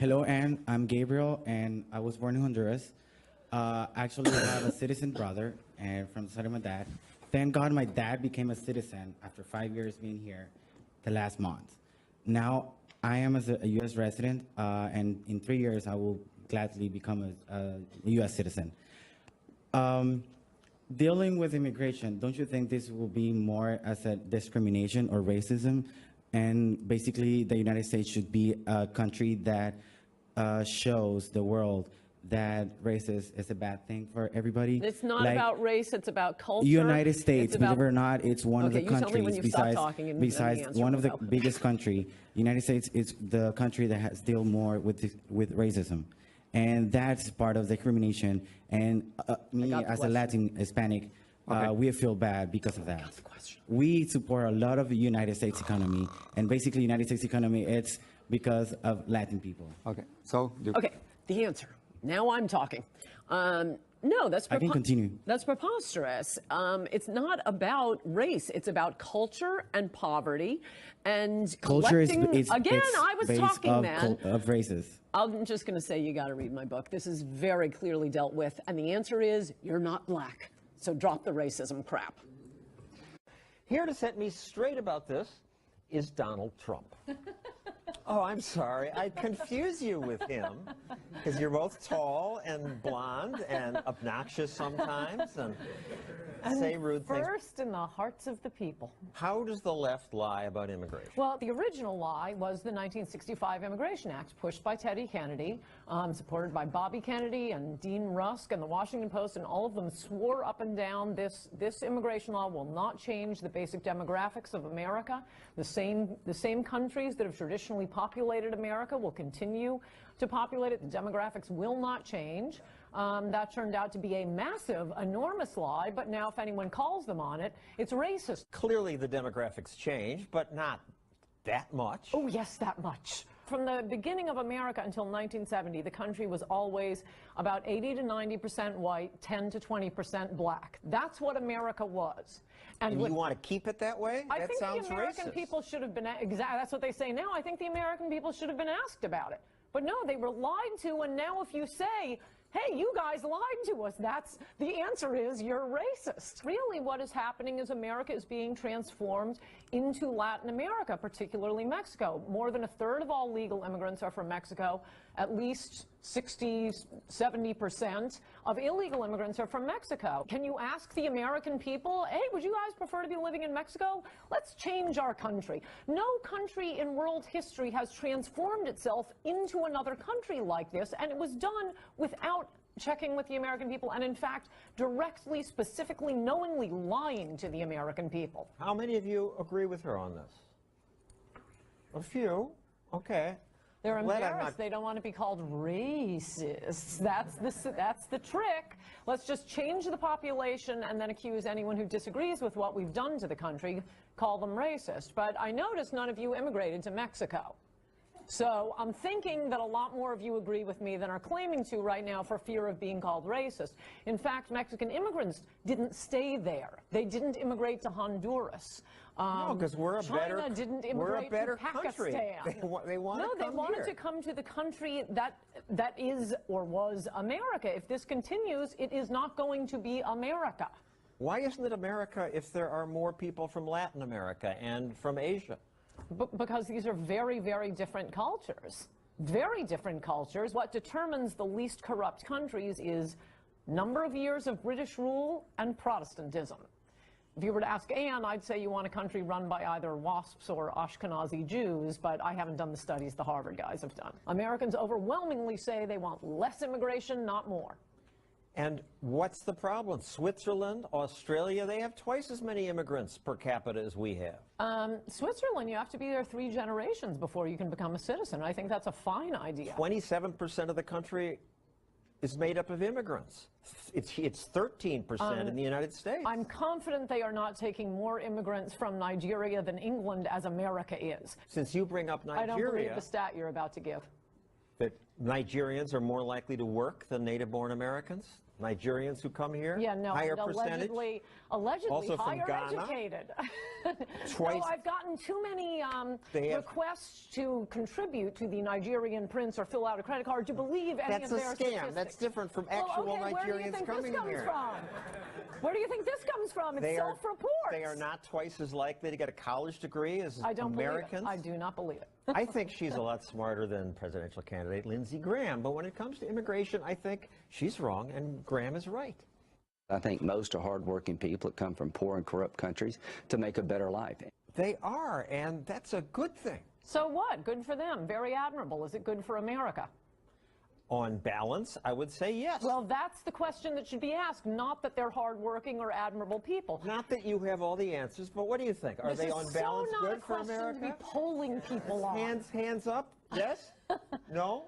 Hello, Anne. I'm Gabriel, and I was born in Honduras. Actually, I have a citizen brother and from the side of my dad. Thank God my dad became a citizen after 5 years being here the last month. Now, I am as a U.S. resident, and in 3 years, I will gladly become a U.S. citizen. Dealing with immigration, don't you think this will be more as a discrimination or racism? And basically, the United States should be a country that shows the world that racist is a bad thing for everybody. It's not about race, it's about culture. United States, believe it or not, it's one of the countries besides one of the biggest country. United States is the country that has dealt more with racism. And that's part of the discrimination. And me as a Latin Hispanic, we feel bad because of that. We support a lot of the United States economy, and basically United States economy, it's because of Latin people. Okay, so... Okay, the answer. Now I'm talking. No, that's I can continue. That's preposterous. It's not about race. It's about culture and poverty and culture collecting. Again, I was talking, man. Of races. I'm just going to say you got to read my book. This is very clearly dealt with, and the answer is you're not black. So drop the racism crap. Here to set me straight about this is Donald Trump. Oh, I'm sorry. I confuse you with him because you're both tall and blonde and obnoxious sometimes and say rude things. First in the hearts of the people. How does the left lie about immigration? Well, the original lie was the 1965 Immigration Act, pushed by Teddy Kennedy, supported by Bobby Kennedy and Dean Rusk and the Washington Post, and all of them swore up and down this immigration law will not change the basic demographics of America. The same countries that have traditionally populated America will continue to populate it. The demographics will not change. That turned out to be a massive, enormous lie, but now if anyone calls them on it, it's racist. Clearly the demographics changed, but not that much. Oh, yes, that much. From the beginning of America until 1970, the country was always about 80 to 90% white, 10 to 20% black. That's what America was. And you want to keep it that way? I think the American people should have been, exactly, that's what they say now. I think the American people should have been asked about it. But no, they were lied to, and now if you say, hey, you guys lied to us, the answer is you're racist. Really what is happening is America is being transformed into Latin America, particularly Mexico. More than a third of all legal immigrants are from Mexico. At least 60, 70% of illegal immigrants are from Mexico. Can you ask the American people, hey, would you guys prefer to be living in Mexico? Let's change our country. No country in world history has transformed itself into another country like this, and it was done without checking with the American people, and in fact, directly, specifically, knowingly lying to the American people. How many of you agree with her on this? A few. Okay. They're embarrassed. They don't want to be called racists. That's the trick. Let's just change the population and then accuse anyone who disagrees with what we've done to the country, call them racist. But I notice none of you immigrated to Mexico. So I'm thinking that a lot more of you agree with me than are claiming to right now for fear of being called racist. In fact, Mexican immigrants didn't stay there. They didn't immigrate to Honduras. No, because we're a better country. They wanted to come to the country that is or was America. If this continues, it is not going to be America. Why isn't it America if there are more people from Latin America and from Asia? Because these are very, very different cultures. Very different cultures. What determines the least corrupt countries is number of years of British rule and Protestantism. If you were to ask Anne, I'd say you want a country run by either WASPs or Ashkenazi Jews, but I haven't done the studies the Harvard guys have done. Americans overwhelmingly say they want less immigration, not more. And what's the problem? Switzerland, Australia, they have twice as many immigrants per capita as we have. Switzerland, you have to be there 3 generations before you can become a citizen. I think that's a fine idea. 27% of the country is made up of immigrants. It's 13% in the United States. I'm confident they are not taking more immigrants from Nigeria than England as America is. Since you bring up Nigeria... I don't believe the stat you're about to give. That Nigerians are more likely to work than native-born Americans? Nigerians who come here? Yeah, no, higher and percentage? allegedly Also from higher Ghana? educated. Twice. No, I've gotten too many requests to contribute to the Nigerian prince or fill out a credit card to believe any That's of a their scam. statistics. That's different from actual okay, Nigerians coming here. Where do you think this comes from? It's self-reports. They are not twice as likely to get a college degree as I don't Americans. believe it. I do not believe it. I think she's a lot smarter than presidential candidate Lindsey Graham. But when it comes to immigration, I think she's wrong and Graham is right. I think most are hardworking people that come from poor and corrupt countries to make a better life. They are, and that's a good thing. So what? Good for them. Very admirable. Is it good for America? On balance, I would say yes. Well, that's the question that should be asked, not that they're hardworking or admirable people. Not that you have all the answers, but what do you think? Are they on balance good for America? This is so not a question to be polling people on. Hands up? Yes? No?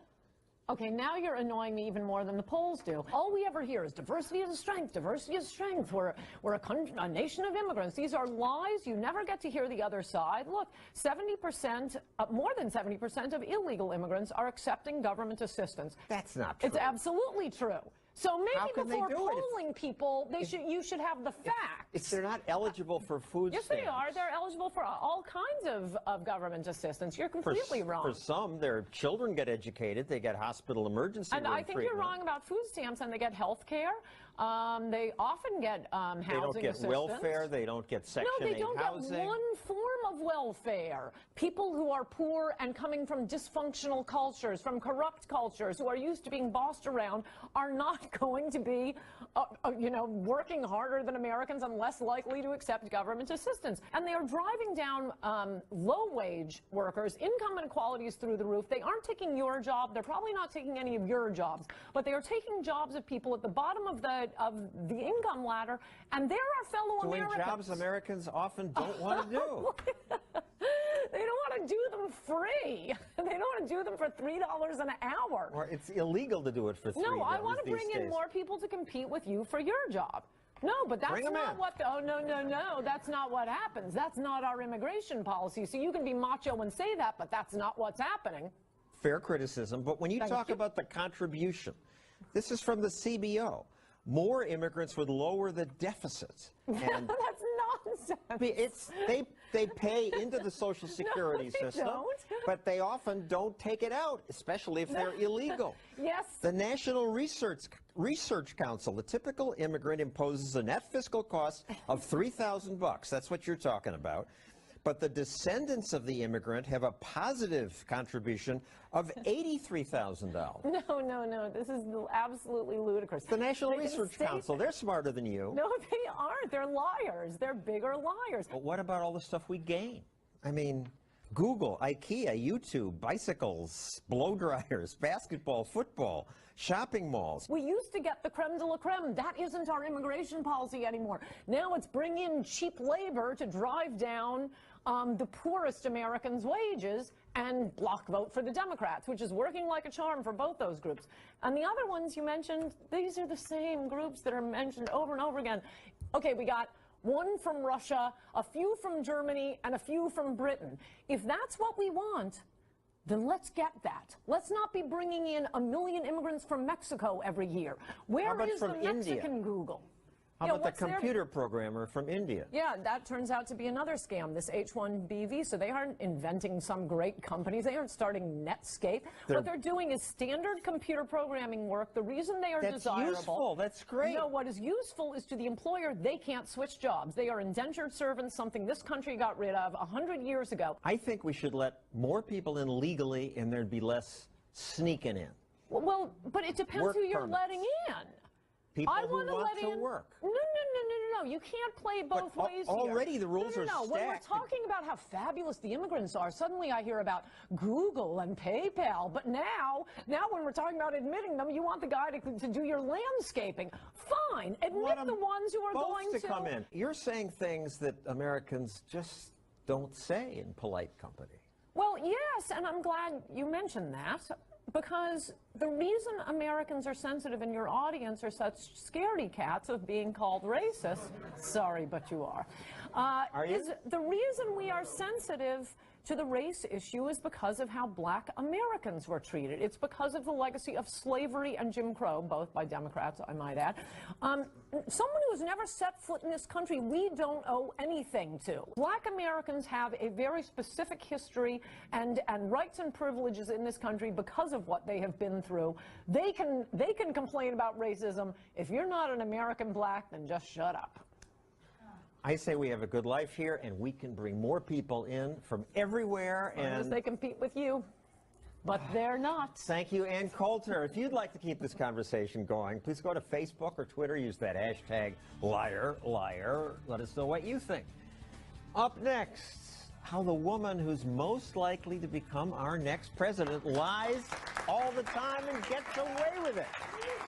Okay, now you're annoying me even more than the polls do. All we ever hear is diversity is strength, diversity is strength. We're a nation of immigrants. These are lies. You never get to hear the other side. Look, 70%, more than 70% of illegal immigrants are accepting government assistance. That's not true. It's absolutely true. So maybe before polling people, you should have the facts. If they're not eligible for food stamps. Yes, they are. They're eligible for all kinds of government assistance. You're completely wrong. For some, their children get educated. They get hospital emergency room treatment. And I think you're wrong about food stamps, and they get health care. They often get housing assistance. They don't get welfare. They don't get Section 8 housing. No, they don't get one form of welfare. People who are poor and coming from dysfunctional cultures, from corrupt cultures, who are used to being bossed around, are not going to be, working harder than Americans and less likely to accept government assistance. And they are driving down low-wage workers. Income inequality is through the roof. They aren't taking your job. They're probably not taking any of your jobs. But they are taking jobs of people at the bottom of the income ladder, and they're our fellow Americans. Doing jobs Americans often don't want to do. They don't want to do them free. They don't want to do them for $3 an hour. Or it's illegal to do it for $3. No, I want to bring in more people to compete with you for your job. No, but that's not what, oh, no, that's not what happens. That's not our immigration policy. So you can be macho and say that, but that's not what's happening. Fair criticism, but when you talk about the contribution, this is from the CBO. More immigrants would lower the deficit. And that's nonsense. I mean, they pay into the Social Security system, but they often don't take it out, especially if they're illegal. Yes. The National Research Council, the typical immigrant imposes a net fiscal cost of $3,000. That's what you're talking about. But the descendants of the immigrant have a positive contribution of $83,000. No, this is absolutely ludicrous. The National Research Council, they're smarter than you. No, they aren't. They're liars. They're bigger liars. But what about all the stuff we gain? I mean, Google, IKEA, YouTube, bicycles, blow dryers, basketball, football, shopping malls. We used to get the creme de la creme. That isn't our immigration policy anymore. Now it's bring in cheap labor to drive down the poorest Americans' wages and block vote for the Democrats, which is working like a charm for both those groups. And the other ones you mentioned, these are the same groups that are mentioned over and over again. Okay, we got one from Russia, a few from Germany, and a few from Britain. If that's what we want, then let's get that. Let's not be bringing in 1 million immigrants from Mexico every year. Where is the Mexican Google? How about the computer programmer from India? Yeah, that turns out to be another scam, this H-1B visa. They aren't inventing some great companies. They aren't starting Netscape. What they're doing is standard computer programming work. The reason they are desirable... That's useful. That's great. No, what is useful is to the employer, they can't switch jobs. They are indentured servants, something this country got rid of 100 years ago. I think we should let more people in legally, and there'd be less sneaking in. Well, but it depends who you're letting in. People who want to work. No. You can't play both ways here. Already the rules are stacked. When we're talking about how fabulous the immigrants are, suddenly I hear about Google and PayPal. But now when we're talking about admitting them, you want the guy to do your landscaping. Fine. Admit the ones who are going to come in. You're saying things that Americans just don't say in polite company. Well, yes, and I'm glad you mentioned that. Because the reason Americans are sensitive and your audience are such scaredy cats of being called racist, sorry, but you are, you? is the reason we are sensitive to the race issue is because of how black Americans were treated. It's because of the legacy of slavery and Jim Crow, both by Democrats, I might add. Someone who's never set foot in this country, we don't owe anything to. Black Americans have a very specific history and rights and privileges in this country because of what they have been through. They can complain about racism. If you're not an American black, then just shut up. I say we have a good life here, and we can bring more people in from everywhere. As long as they compete with you. But they're not. Thank you, Ann Coulter. If you'd like to keep this conversation going, please go to Facebook or Twitter. Use that hashtag #LiarLiar. Let us know what you think. Up next, how the woman who's most likely to become our next president lies all the time and gets away with it.